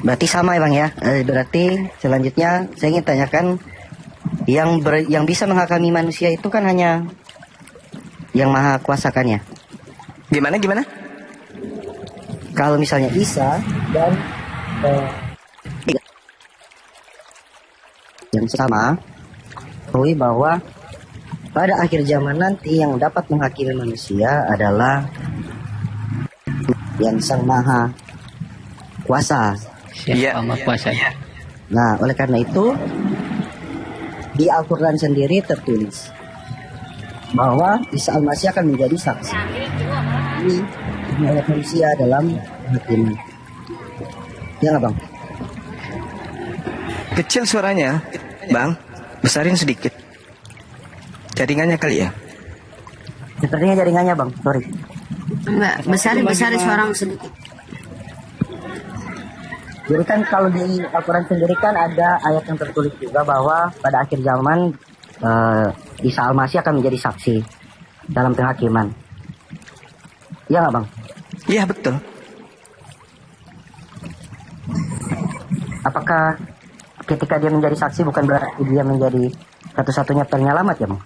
Berarti sama ya Bang ya. Berarti selanjutnya saya ingin tanyakan, yang bisa menghakimi manusia itu kan hanya yang maha kuasa kan ya? Gimana? Kalau misalnya Isa dan yang sama, ketahui bahwa pada akhir zaman nanti yang dapat menghakimi manusia adalah yang sang maha kuasa. Siapa maha kuasa? Nah, oleh karena itu di Al-Quran sendiri tertulis bahwa Isa Al-Masih akan menjadi saksi. Ini oleh manusia dalam hakiman. Ya nggak Bang? Kecil suaranya, Bang. Besarin sedikit. Jaringannya kali ya? Sepertinya jaringannya Bang, sorry. Enggak, besarin suaramu sedikit. Jadi kan kalau di Al-Quran sendiri kan ada ayat yang tertulis juga bahwa pada akhir zaman Isa Al-Masih akan menjadi saksi dalam penghakiman. Iya nggak Bang? Iya betul. Apakah ketika dia menjadi saksi bukan berarti dia menjadi satu-satunya penyelamat ya Bang?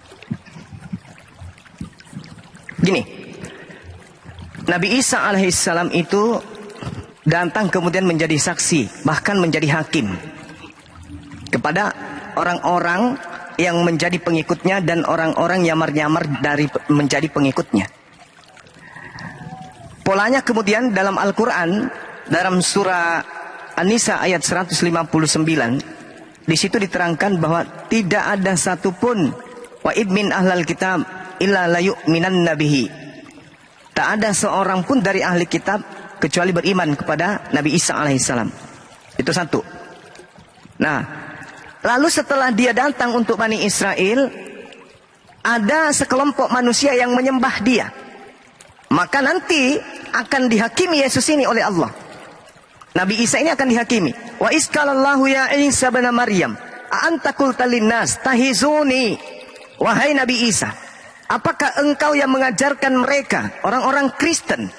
Gini, Nabi Isa alaihissalam itu datang kemudian menjadi saksi, bahkan menjadi hakim kepada orang-orang yang menjadi pengikutnya dan orang-orang nyamar-nyamar dari menjadi pengikutnya. Polanya kemudian dalam Al-Quran, dalam surah An-Nisa ayat 159, di situ diterangkan bahwa tidak ada satupun wa min ahlal kitab illa la yu'minan nabihi. Tak ada seorang pun dari ahli kitab kecuali beriman kepada Nabi Isa alaihissalam. Itu satu. Nah, lalu setelah dia datang untuk Bani Israel, ada sekelompok manusia yang menyembah dia. Maka nanti akan dihakimi Yesus ini oleh Allah. Nabi Isa ini akan dihakimi. Wa iskalallahu ya Isa bin Maryam, a anta qulta linnas tahizuni. Wahai Nabi Isa, apakah engkau yang mengajarkan mereka, orang-orang Kristen,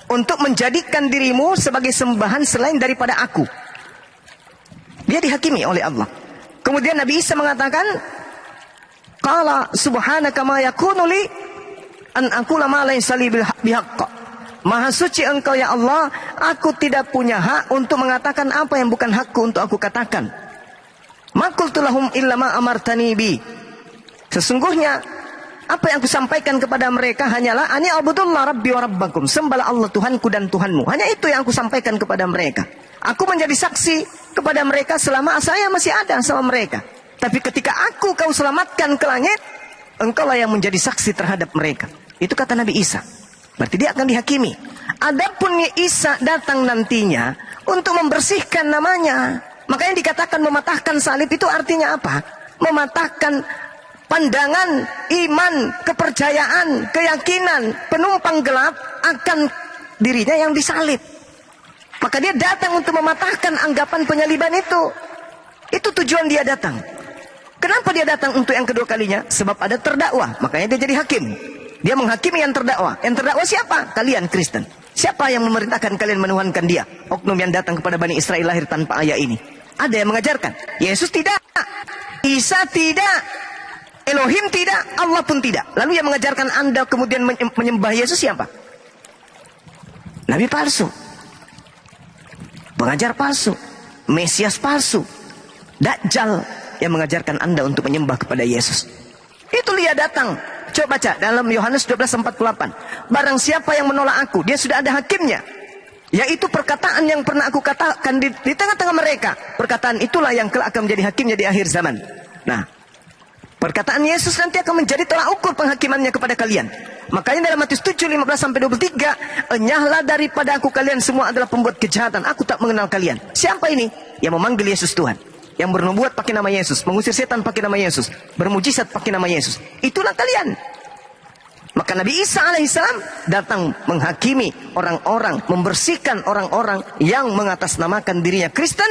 untuk menjadikan dirimu sebagai sembahan selain daripada aku? Dia dihakimi oleh Allah. Kemudian Nabi Isa mengatakan, qala subhanaka ma yakunu li an aqula ma laysa li bihaqq. Maha suci engkau ya Allah, aku tidak punya hak untuk mengatakan apa yang bukan hakku untuk aku katakan. Ma qultu lahum illa ma amartani bi. Sesungguhnya apa yang aku sampaikan kepada mereka hanyalah ani abudullah rabbi wa rabbakum, sembahlah Allah Tuhanku dan Tuhanmu. Hanya itu yang aku sampaikan kepada mereka. Aku menjadi saksi kepada mereka selama saya masih ada sama mereka. Tapi ketika aku kau selamatkan ke langit, engkaulah yang menjadi saksi terhadap mereka. Itu kata Nabi Isa. Berarti dia akan dihakimi. Adapun Isa datang nantinya untuk membersihkan namanya. Makanya dikatakan mematahkan salib itu artinya apa? Mematahkan pandangan, iman, kepercayaan, keyakinan penumpang gelap akan dirinya yang disalib. Maka dia datang untuk mematahkan anggapan penyaliban itu. Itu tujuan dia datang. Kenapa dia datang untuk yang kedua kalinya? Sebab ada terdakwa, makanya dia jadi hakim. Dia menghakimi yang terdakwa. Yang terdakwa siapa? Kalian Kristen. Siapa yang memerintahkan kalian menuhankan dia? Oknum yang datang kepada Bani Israel lahir tanpa ayah ini. Ada yang mengajarkan. Yesus tidak. Isa tidak. Elohim tidak. Allah pun tidak. Lalu yang mengajarkan Anda kemudian menyembah Yesus siapa? Nabi palsu. Pengajar palsu. Mesias palsu. Dajjal yang mengajarkan Anda untuk menyembah kepada Yesus. Itu dia datang. Coba baca dalam Yohanes 12:48. Barang siapa yang menolak aku, dia sudah ada hakimnya. Yaitu perkataan yang pernah aku katakan di tengah-tengah mereka. Perkataan itulah yang kelak akan menjadi hakimnya di akhir zaman. Nah, perkataan Yesus nanti akan menjadi tolak ukur penghakimannya kepada kalian. Makanya dalam Matius 7:15-23, enyahlah daripada aku kalian semua adalah pembuat kejahatan. Aku tak mengenal kalian. Siapa ini? Yang memanggil Yesus Tuhan. Yang bernubuat pakai nama Yesus, mengusir setan pakai nama Yesus, bermujizat pakai nama Yesus. Itulah kalian. Maka Nabi Isa alaihissalam datang menghakimi orang-orang, membersihkan orang-orang yang mengatasnamakan dirinya Kristen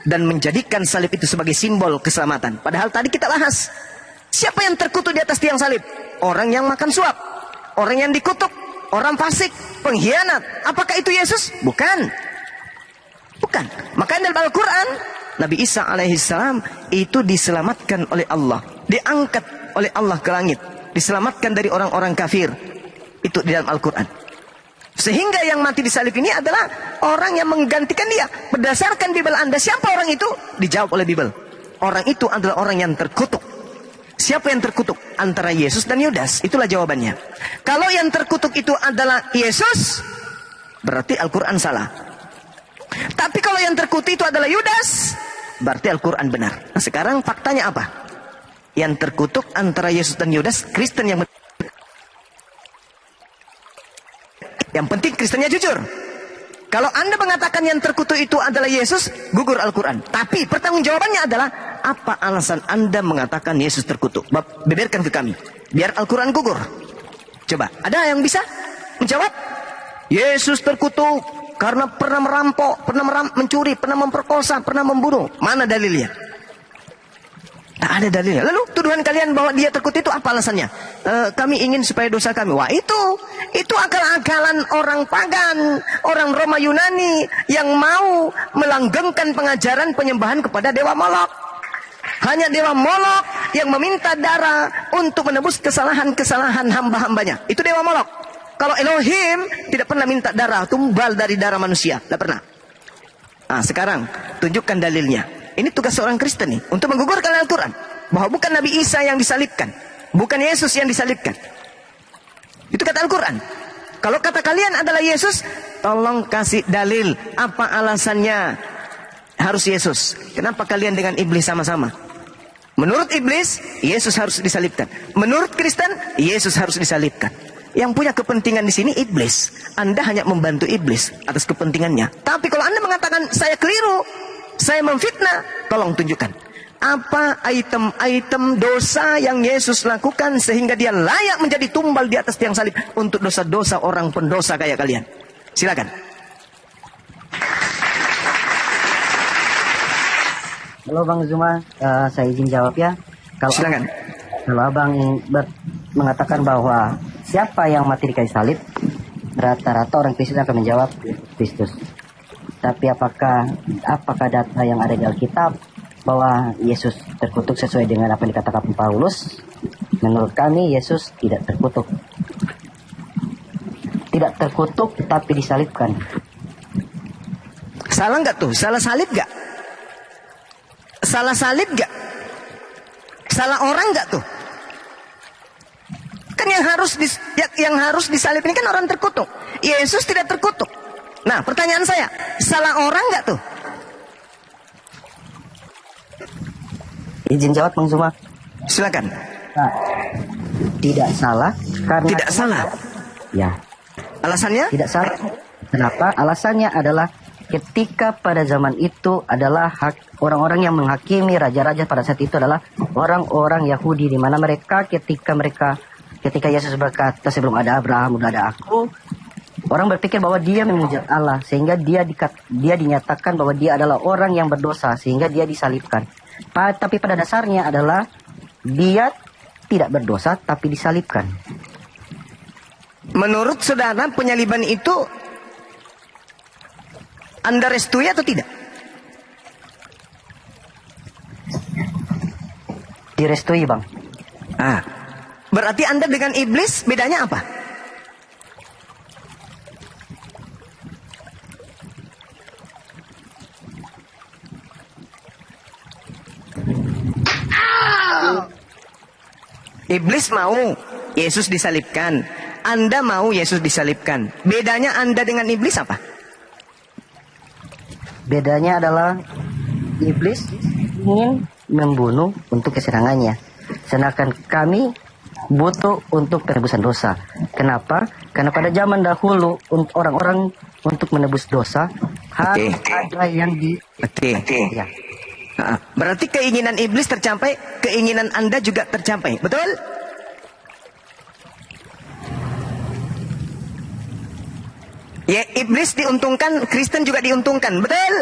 dan menjadikan salib itu sebagai simbol keselamatan. Padahal tadi kita bahas, siapa yang terkutuk di atas tiang salib? Orang yang makan suap, orang yang dikutuk, orang fasik, pengkhianat. Apakah itu Yesus? Bukan. Bukan. Makanya dalam Al-Quran, Nabi Isa alaihissalam itu diselamatkan oleh Allah. Diangkat oleh Allah ke langit. Diselamatkan dari orang-orang kafir. Itu di dalam Al-Quran. Sehingga yang mati disalib ini adalah orang yang menggantikan dia. Berdasarkan Bible Anda, siapa orang itu? Dijawab oleh Bible. Orang itu adalah orang yang terkutuk. Siapa yang terkutuk? Antara Yesus dan Yudas. Itulah jawabannya. Kalau yang terkutuk itu adalah Yesus, berarti Al-Quran salah. Tapi kalau yang terkutuk itu adalah Yudas, berarti Al-Quran benar. Nah, sekarang faktanya apa? Yang terkutuk antara Yesus dan Yudas, Kristen yang benar. Yang penting Kristennya jujur. Kalau Anda mengatakan yang terkutuk itu adalah Yesus, gugur Al-Quran. Tapi pertanggungjawabannya adalah, apa alasan Anda mengatakan Yesus terkutuk? Beberkan ke kami. Biar Al-Quran gugur. Coba, ada yang bisa menjawab? Yesus terkutuk karena pernah merampok, pernah mencuri, pernah memperkosa, pernah membunuh. Mana dalilnya? Tak ada dalilnya. Lalu tuduhan kalian bahwa dia terkutuk itu apa alasannya? Kami ingin supaya dosa kami. Wah, itu akal-akalan orang pagan, orang Roma Yunani yang mau melanggengkan pengajaran penyembahan kepada dewa Molok. Hanya dewa Molok yang meminta darah untuk menebus kesalahan-kesalahan hamba-hambanya. Itu dewa Molok. Kalau Elohim tidak pernah minta darah, tumbal dari darah manusia. Tidak pernah. Nah, sekarang tunjukkan dalilnya. Ini tugas seorang Kristen nih, untuk menggugurkan Al-Quran. Bahwa bukan Nabi Isa yang disalibkan. Bukan Yesus yang disalibkan. Itu kata Al-Quran. Kalau kata kalian adalah Yesus, tolong kasih dalil. Apa alasannya harus Yesus? Kenapa kalian dengan iblis sama-sama? Menurut iblis, Yesus harus disalibkan. Menurut Kristen, Yesus harus disalibkan. Yang punya kepentingan di sini iblis. Anda hanya membantu iblis atas kepentingannya. Tapi kalau Anda mengatakan saya keliru, saya memfitnah, tolong tunjukkan. Apa item-item dosa yang Yesus lakukan sehingga dia layak menjadi tumbal di atas tiang salib untuk dosa-dosa orang pendosa kayak kalian. Silakan. Halo Bang Zuma, saya izin jawab ya. Silakan. Kalau Abang mengatakan bahwa siapa yang mati di kayu salib, rata-rata orang Kristen akan menjawab Kristus. Tapi apakah data yang ada di Alkitab bahwa Yesus terkutuk sesuai dengan apa yang dikatakan Paulus? Menurut kami Yesus tidak terkutuk. Tidak terkutuk tapi disalibkan. Salah nggak tuh? Salah salib nggak? Salah salib nggak? Salah orang nggak tuh? Kan yang harus disalib ini kan orang terkutuk. Yesus tidak terkutuk. Nah, pertanyaan saya, salah orang nggak tuh? Izin jawab Bang Zuma. Silakan. Nah, tidak salah karena Tidak salah. Ya. Alasannya? Tidak salah. Kenapa? Alasannya adalah ketika pada zaman itu adalah hak orang-orang yang menghakimi raja-raja pada saat itu adalah orang-orang Yahudi, di mana mereka ketika Yesus berkata sebelum ada Abraham udah ada aku. Orang berpikir bahwa dia memujat Allah sehingga dia dinyatakan bahwa dia adalah orang yang berdosa sehingga dia disalibkan. Tapi pada dasarnya adalah dia tidak berdosa tapi disalibkan. Menurut saudara penyaliban itu Anda restui atau tidak? Direstui Bang. Berarti Anda dengan iblis bedanya apa? Iblis mau Yesus disalibkan. Anda mau Yesus disalibkan. Bedanya Anda dengan iblis apa? Bedanya adalah iblis ingin membunuh untuk kesenangannya. Sedangkan kami butuh untuk penebusan dosa. Kenapa? Karena pada zaman dahulu orang-orang untuk menebus dosa harus ada yang ya. Berarti keinginan iblis tercapai, keinginan Anda juga tercapai. Betul? Ya, iblis diuntungkan, Kristen juga diuntungkan. Betul?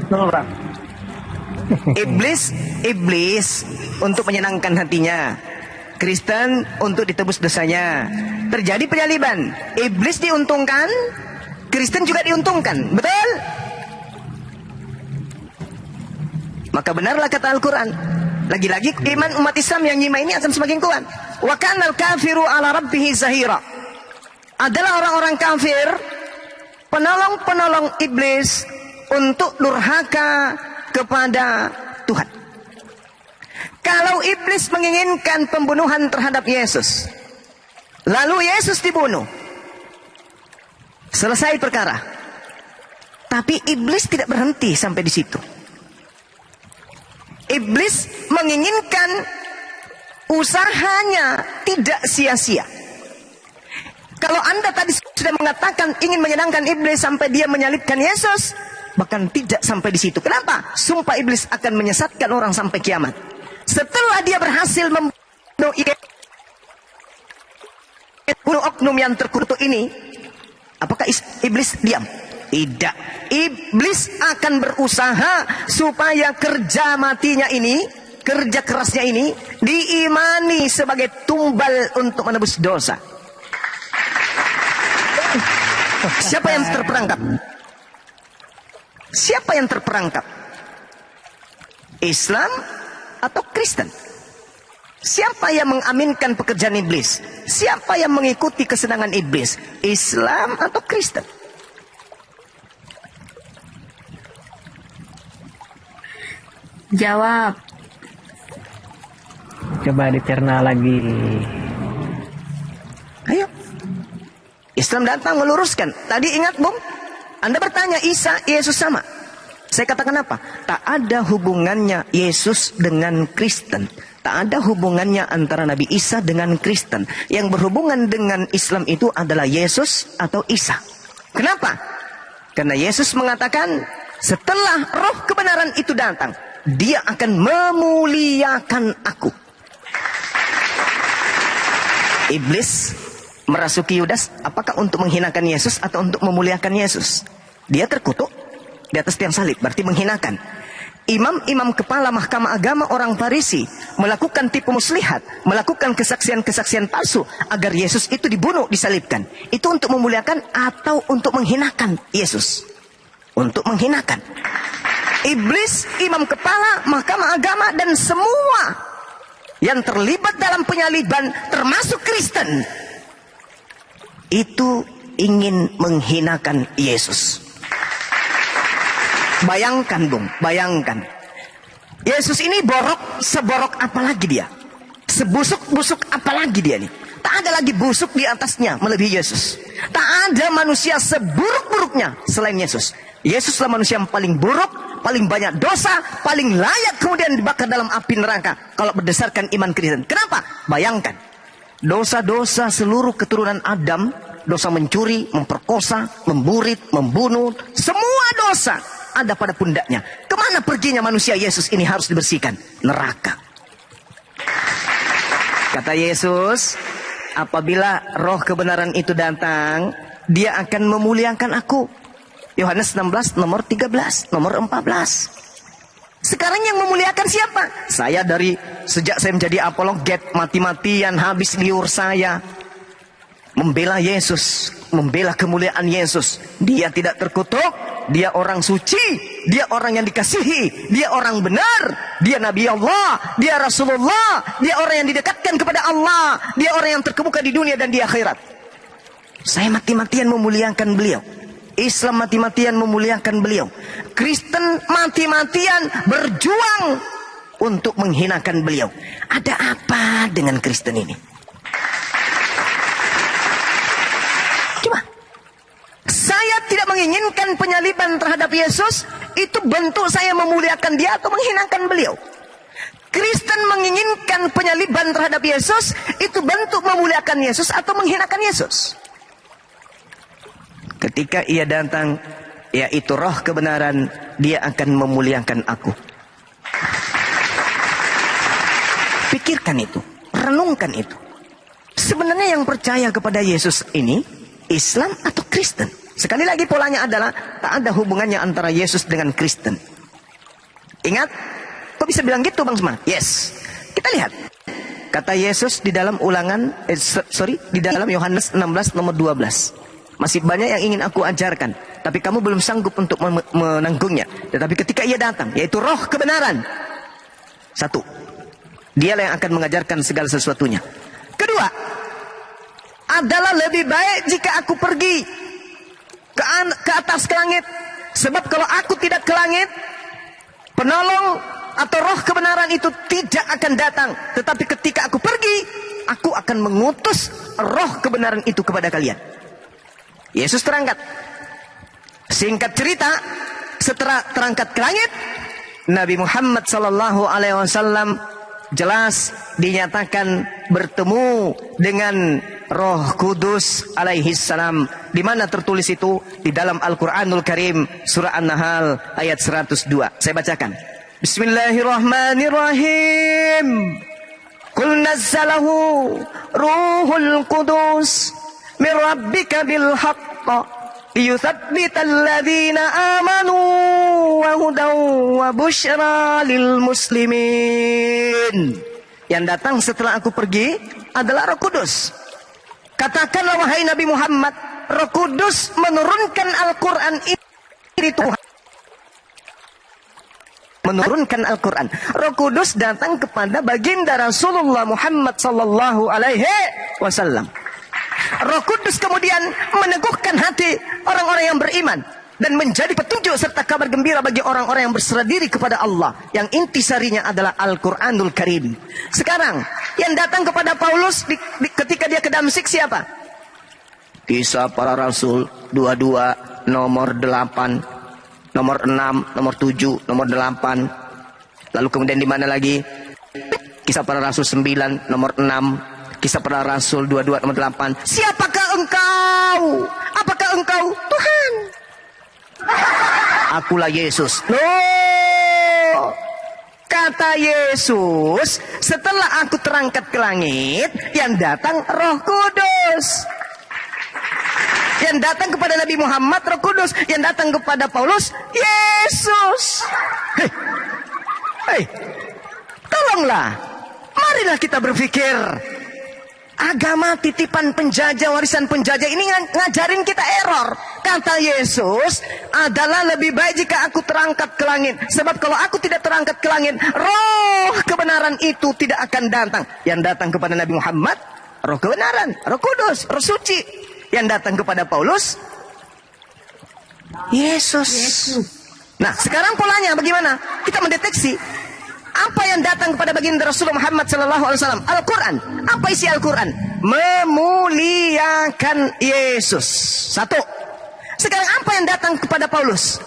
Betul, Bang. Iblis untuk menyenangkan hatinya, Kristen untuk ditebus dosanya. Terjadi penyaliban, iblis diuntungkan, Kristen juga diuntungkan. Betul? Maka benarlah kata Al-Quran. Lagi-lagi iman umat Islam yang nyima ini akan semakin kuat. Wa kanal kafiru ala rabbihi zahira. Adalah orang-orang kafir penolong-penolong iblis untuk durhaka kepada Tuhan. Kalau iblis menginginkan pembunuhan terhadap Yesus, lalu Yesus dibunuh, selesai perkara. Tapi iblis tidak berhenti sampai di situ. Iblis menginginkan usahanya tidak sia-sia. Kalau Anda tadi sudah mengatakan ingin menyenangkan iblis sampai dia menyalibkan Yesus, bahkan tidak sampai di situ. Kenapa? Sumpah iblis akan menyesatkan orang sampai kiamat. Setelah dia berhasil membunuh oknum yang terkutuk ini, apakah iblis diam? Tidak. Iblis akan berusaha supaya kerja matinya ini, kerja kerasnya ini diimani sebagai tumbal untuk menebus dosa. Siapa yang terperangkap? Siapa yang terperangkap? Islam atau Kristen? Siapa yang mengaminkan pekerjaan iblis? Siapa yang mengikuti kesenangan iblis? Islam atau Kristen? Jawab. Coba dicerna lagi. Ayo. Islam datang meluruskan. Tadi ingat, Bung? Anda bertanya, Isa, Yesus sama. Saya katakan apa? Tak ada hubungannya Yesus dengan Kristen. Tak ada hubungannya antara Nabi Isa dengan Kristen. Yang berhubungan dengan Islam itu adalah Yesus atau Isa. Kenapa? Karena Yesus mengatakan, setelah roh kebenaran itu datang, dia akan memuliakan aku. Iblis merasuki Yudas, apakah untuk menghinakan Yesus atau untuk memuliakan Yesus? Dia terkutuk di atas tiang salib, berarti menghinakan. Imam-imam kepala mahkamah agama orang Farisi melakukan tipu muslihat, melakukan kesaksian-kesaksian palsu agar Yesus itu dibunuh, disalibkan. Itu untuk memuliakan atau untuk menghinakan Yesus? Untuk menghinakan. Iblis, imam kepala mahkamah agama dan semua yang terlibat dalam penyaliban termasuk Kristen itu ingin menghinakan Yesus. Bayangkan, Bung, bayangkan. Yesus ini borok, seborok apa lagi dia? Sebusuk-busuk apa lagi dia nih? Tak ada lagi busuk di atasnya melebihi Yesus. Tak ada manusia seburuk-buruknya selain Yesus. Yesuslah manusia yang paling buruk, paling banyak dosa, paling layak kemudian dibakar dalam api neraka kalau berdasarkan iman Kristen. Kenapa? Bayangkan. Dosa-dosa seluruh keturunan Adam, dosa mencuri, memperkosa, memburit, membunuh, semua dosa ada pada pundaknya. Kemana perginya manusia Yesus ini harus dibersihkan? Neraka. Kata Yesus, apabila roh kebenaran itu datang, dia akan memuliakan aku. Yohanes 16 nomor 13, nomor 14. Sekarang yang memuliakan siapa? Saya sejak saya menjadi apologet, mati-matian habis liur saya membela Yesus, membela kemuliaan Yesus. Dia tidak terkutuk, dia orang suci, dia orang yang dikasihi, dia orang benar, dia Nabi Allah, dia Rasulullah, dia orang yang didekatkan kepada Allah, dia orang yang terkemuka di dunia dan di akhirat. Saya mati-matian memuliakan beliau. Islam mati-matian memuliakan beliau. Kristen mati-matian berjuang untuk menghinakan beliau. Ada apa dengan Kristen ini? Coba. Saya tidak menginginkan penyaliban terhadap Yesus. Itu bentuk saya memuliakan dia atau menghinakan beliau. Kristen menginginkan penyaliban terhadap Yesus. Itu bentuk memuliakan Yesus atau menghinakan Yesus. Ketika ia datang, yaitu roh kebenaran, dia akan memuliakan aku. Pikirkan itu, renungkan itu. Sebenarnya yang percaya kepada Yesus ini, Islam atau Kristen? Sekali lagi polanya adalah, tak ada hubungannya antara Yesus dengan Kristen. Ingat, bisa bilang gitu Bang Semangat? Yes. Kita lihat. Kata Yesus di dalam di dalam Yohanes 16 nomor 12. Masih banyak yang ingin aku ajarkan, tapi kamu belum sanggup untuk menanggungnya. Tetapi ketika ia datang, yaitu roh kebenaran. Satu, dialah yang akan mengajarkan segala sesuatunya. Kedua, adalah lebih baik jika aku pergi ke atas ke langit. Sebab kalau aku tidak ke langit, penolong atau roh kebenaran itu tidak akan datang. Tetapi ketika aku pergi, aku akan mengutus roh kebenaran itu kepada kalian. Yesus terangkat. Singkat cerita, setelah terangkat ke langit, Nabi Muhammad SAW jelas dinyatakan bertemu dengan Roh Kudus alaihi salam. Di mana tertulis itu? Di dalam Al-Qur'anul Karim surah An-Nahl ayat 102. Saya bacakan. Bismillahirrahmanirrahim. Qul nazzalahu Ruhul Qudus min rabbika bil haqq liyuthabbital ladzina amanu wa hudaw wa busyra lil muslimin. Yang datang setelah aku pergi adalah Roh Kudus. Katakanlah wahai Nabi Muhammad, Roh Kudus menurunkan Al-Quran ini Tuhan. Menurunkan Al-Quran. Roh Kudus datang kepada baginda Rasulullah Muhammad sallallahu alaihi wasallam. Roh Kudus kemudian meneguhkan hati orang-orang yang beriman dan menjadi petunjuk serta kabar gembira bagi orang-orang yang berserah diri kepada Allah, yang intisarinya adalah Al-Quranul Karim. Sekarang yang datang kepada Paulus ketika dia ke Damsyik siapa? Kisah Para Rasul 22 nomor 8, nomor 6, nomor 7, nomor 8. Lalu kemudian di mana lagi? Kisah Para Rasul 9 nomor 6, Kisah Para Rasul 22 nomor 8. Siapakah engkau? Apakah engkau? Tuhan. Akulah Yesus. Loh, kata Yesus, setelah aku terangkat ke langit, yang datang Roh Kudus. Yang datang kepada Nabi Muhammad Roh Kudus, yang datang kepada Paulus Yesus. Hei, tolonglah, marilah kita berpikir. Agama titipan penjajah, warisan penjajah ini ngajarin kita error. Kata Yesus, adalah lebih baik jika aku terangkat ke langit. Sebab kalau aku tidak terangkat ke langit, roh kebenaran itu tidak akan datang. Yang datang kepada Nabi Muhammad, roh kebenaran, Roh Kudus, Roh Suci. Yang datang kepada Paulus, Yesus. Nah, sekarang polanya bagaimana? Kita mendeteksi apa yang datang kepada baginda Rasulullah Muhammad SAW? Al-Quran. Apa isi Al-Quran? Memuliakan Yesus. Satu. Sekarang apa yang datang kepada Paulus?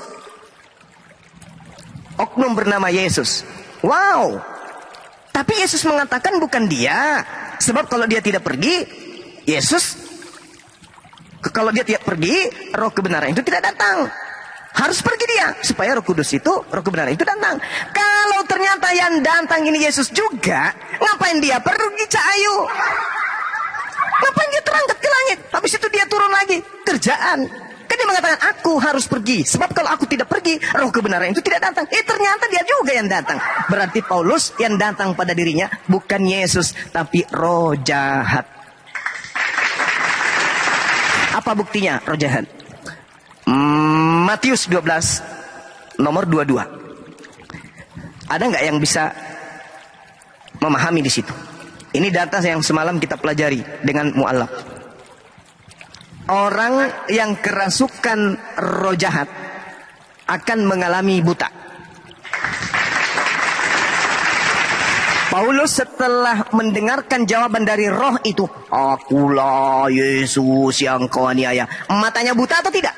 Oknum bernama Yesus. Wow. Tapi Yesus mengatakan bukan dia. Sebab kalau dia tidak pergi, kalau dia tidak pergi, roh kebenaran itu tidak datang. Harus pergi dia supaya Roh Kudus itu, roh kebenaran itu datang. Kalau ternyata yang datang ini Yesus juga, ngapain dia pergi Cahayu? Ngapain dia terangkat ke langit? Habis itu dia turun lagi. Kerjaan. Kan dia mengatakan aku harus pergi. Sebab kalau aku tidak pergi, roh kebenaran itu tidak datang. Ternyata dia juga yang datang. Berarti Paulus yang datang pada dirinya bukan Yesus, tapi roh jahat. Apa buktinya roh jahat? Matius 12 nomor 22. Ada nggak yang bisa memahami di situ? Ini data yang semalam kita pelajari dengan mu'alaf. Orang yang kerasukan roh jahat akan mengalami buta. Paulus setelah mendengarkan jawaban dari roh itu, akulah Yesus yang kau aniaya. Matanya buta atau tidak?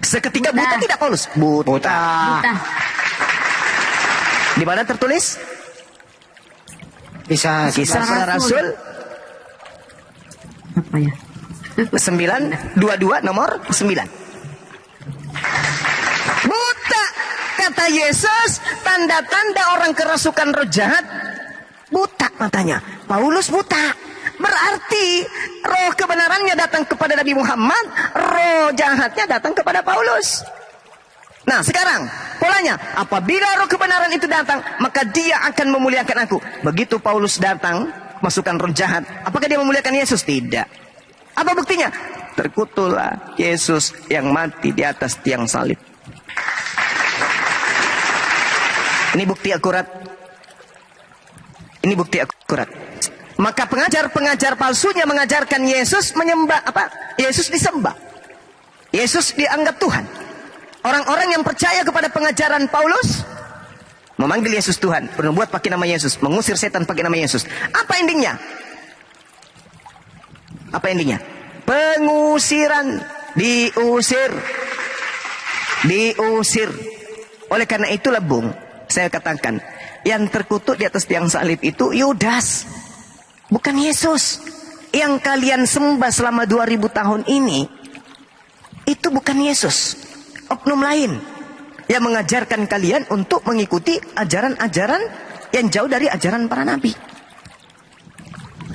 Seketika buta tidak Paulus? Buta. Di mana tertulis? Kisah Para Rasul. Apa ya? 9:22 nomor 9. Buta, kata Yesus. Tanda-tanda orang kerasukan roh jahat, buta matanya. Paulus buta. Berarti roh kebenarannya datang kepada Nabi Muhammad, roh jahatnya datang kepada Paulus. Nah sekarang polanya. Apabila roh kebenaran itu datang, maka dia akan memuliakan aku. Begitu Paulus datang, masukkan roh jahat, apakah dia memuliakan Yesus? Tidak. Apa buktinya? Terkutuklah Yesus yang mati di atas tiang salib. Ini bukti akurat. Ini bukti akurat. Maka pengajar-pengajar palsunya mengajarkan Yesus menyembah Yesus disembah. Yesus dianggap Tuhan. Orang-orang yang percaya kepada pengajaran Paulus memanggil Yesus Tuhan, bernubuat pakai nama Yesus, mengusir setan pakai nama Yesus. Apa endingnya? Apa endingnya? Pengusiran, diusir. Oleh karena itulah Bung, saya katakan, yang terkutuk di atas tiang salib itu Yudas, bukan Yesus. Yang kalian sembah selama 2000 tahun ini, itu bukan Yesus. Oknum lain yang mengajarkan kalian untuk mengikuti ajaran-ajaran yang jauh dari ajaran para nabi.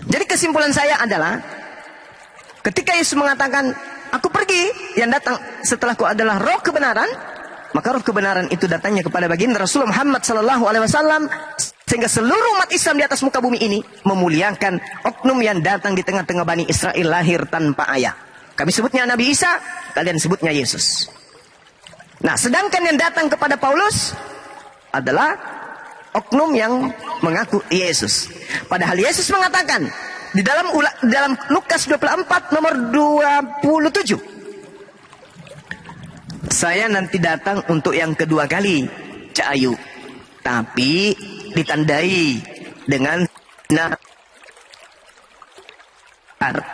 Jadi kesimpulan saya adalah, ketika Yesus mengatakan, aku pergi, yang datang setelahku adalah roh kebenaran, maka roh kebenaran itu datangnya kepada baginda Rasulullah Muhammad SAW, sehingga seluruh umat Islam di atas muka bumi ini memuliakan oknum yang datang di tengah-tengah Bani Israel lahir tanpa ayah. Kami sebutnya Nabi Isa, kalian sebutnya Yesus. Nah, sedangkan yang datang kepada Paulus adalah oknum yang mengaku Yesus. Padahal Yesus mengatakan di dalam Lukas 24 nomor 27, saya nanti datang untuk yang kedua kali, Cak Ayu, tapi ditandai dengan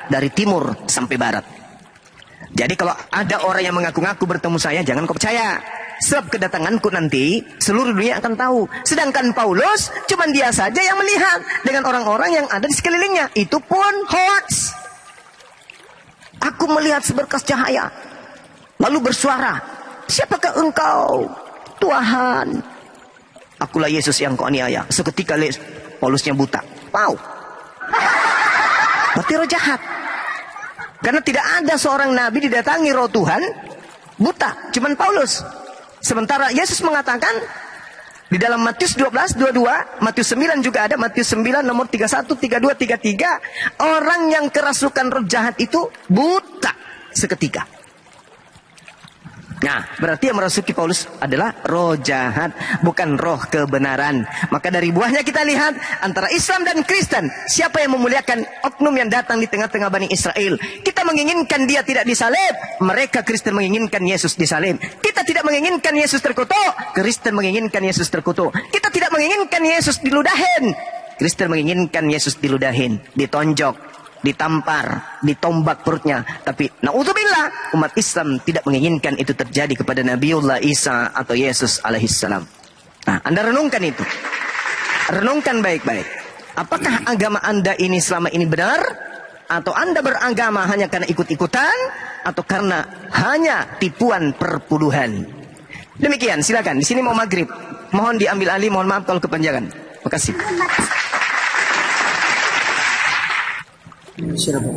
dari timur sampai barat. Jadi kalau ada orang yang mengaku-ngaku bertemu saya, jangan kau percaya. Sebab kedatanganku nanti seluruh dunia akan tahu. Sedangkan Paulus cuma dia saja yang melihat dengan orang-orang yang ada di sekelilingnya. Itu pun hoax. Aku melihat seberkas cahaya, lalu bersuara, siapakah engkau? Tuhan. Akulah Yesus yang kau aniaya. Seketika Paulusnya buta. Wow. Berarti roh jahat. Karena tidak ada seorang nabi didatangi roh Tuhan buta, cuman Paulus. Sementara Yesus mengatakan di dalam Matius 12:22, Matius 9 juga ada, Matius 9 nomor 31, 32, 33, orang yang kerasukan roh jahat itu buta seketika. Nah, berarti yang merasuki Paulus adalah roh jahat, bukan roh kebenaran. Maka dari buahnya kita lihat antara Islam dan Kristen, siapa yang memuliakan oknum yang datang di tengah-tengah Bani Israel. Kita menginginkan dia tidak disalib, mereka Kristen menginginkan Yesus disalib. Kita tidak menginginkan Yesus terkutuk, Kristen menginginkan Yesus terkutuk. Kita tidak menginginkan Yesus diludahin, Kristen menginginkan Yesus diludahin, ditonjok, ditampar, ditombak perutnya. Tapi naudzubillah, umat Islam tidak menginginkan itu terjadi kepada Nabiullah Isa atau Yesus alaihissalam. Nah, Anda renungkan itu. Renungkan baik-baik. Apakah agama Anda ini selama ini benar? Atau Anda beragama hanya karena ikut-ikutan? Atau karena hanya tipuan perpuluhan? Demikian, silakan. Di sini mau maghrib. Mohon diambil alih, mohon maaf kalau kepanjangan. Terima kasih. Silakan.